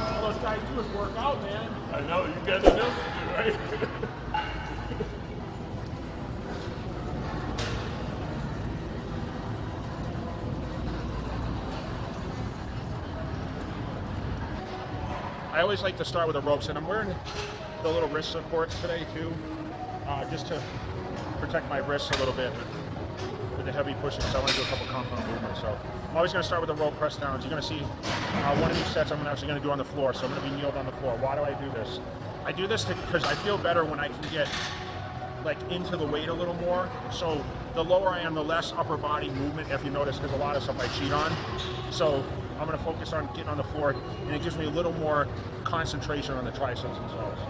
All those guys do is work out, man. I know, you guys are doing it, right? I always like to start with the ropes, and I'm wearing the little wrist supports today too, just to protect my wrists a little bit with the heavy pushing. So I want to do a couple compound movements. So I'm always going to start with the rope press downs. You're going to see one of these sets I'm actually going to do on the floor. So I'm going to be kneeled on the floor. Why do I do this? I do this because I feel better when I can get like into the weight a little more. So the lower I am, the less upper body movement, if you notice, because a lot of stuff I cheat on. So I'm going to focus on getting on the floor, and it gives me a little more concentration on the triceps themselves.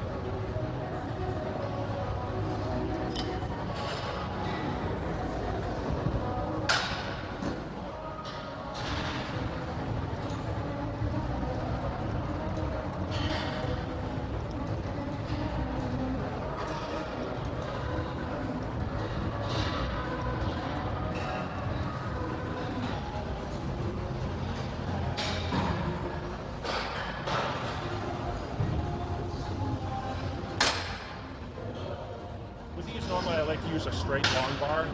Normally I like to use a straight long bar.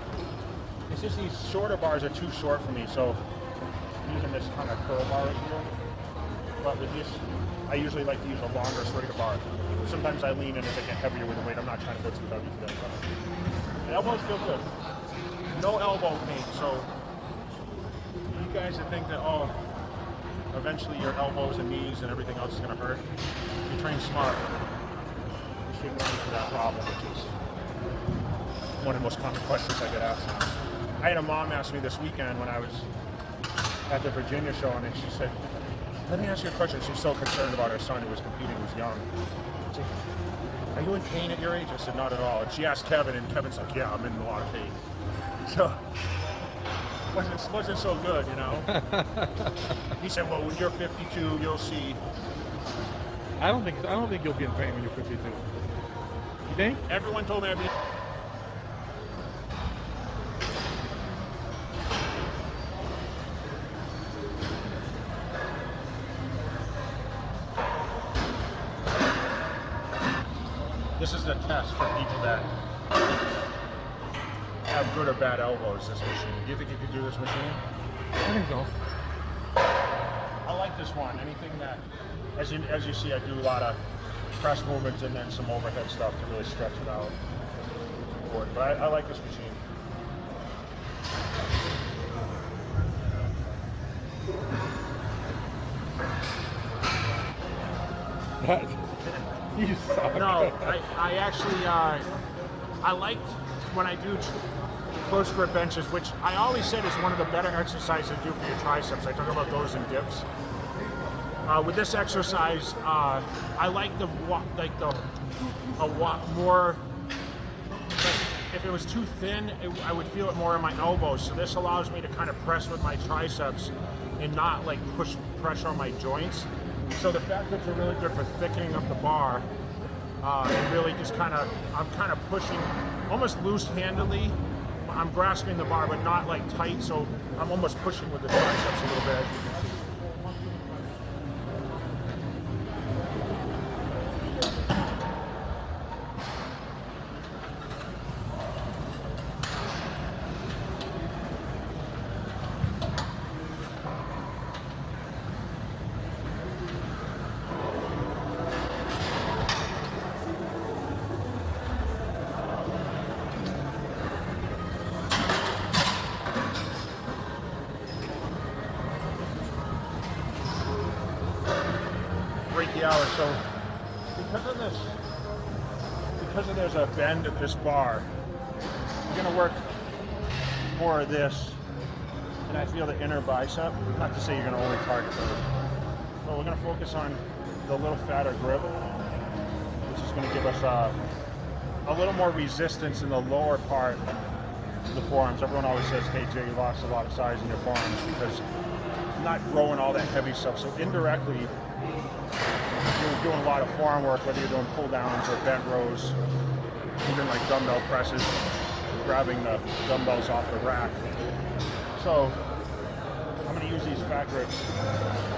It's just these shorter bars are too short for me, so I'm using this kind of curl bar right here. But with this, I usually like to use a longer, straighter bar. Sometimes I lean in as I get heavier with the weight. I'm not trying to go too heavy today. The elbows feel good. No elbow pain, so you guys that think that, oh, eventually your elbows and knees and everything else is going to hurt, if you train smart, you shouldn't run into that problem, which is one of the most common questions I get asked now. I had a mom ask me this weekend when I was at the Virginia show, and she said, let me ask you a question. She's so concerned about her son who was competing, who was young. She said, are you in pain at your age? I said, not at all. And she asked Kevin, and Kevin's like, yeah, I'm in a lot of pain. So, wasn't so good, you know? He said, well, when you're 52, you'll see. I don't think you'll be in pain when you're 52. You think? Everyone told me I'd be. This is the test for people that have good or bad elbows, this machine. Do you think you could do this machine? I think so. I like this one. Anything that, as you see, I do a lot of press movements and then some overhead stuff to really stretch it out. But I like this machine. You suck. No, I actually, I liked when I do close grip benches, which I always said is one of the better exercises to do for your triceps. I talk about those in dips. With this exercise, I like more. If it was too thin, I would feel it more in my elbows. So this allows me to kind of press with my triceps and not like push pressure on my joints. So the fat grips are really good for thickening up the bar and really just I'm kind of pushing almost loose-handedly. I'm grasping the bar, but not like tight, so I'm almost pushing with the triceps a little bit. The hour. So because there's a bend at this bar, we're going to work more of this, and I feel the inner bicep. Not to say you're going to only target those, but we're going to focus on the little fatter grip, which is going to give us a little more resistance in the lower part of the forearms. Everyone always says, hey Jay, you lost a lot of size in your forearms because I'm not growing all that heavy stuff. So indirectly, you're doing a lot of forearm work, whether you're doing pull downs or bent rows, even like dumbbell presses. grabbing the dumbbells off the rack. So I'm going to use these fat grips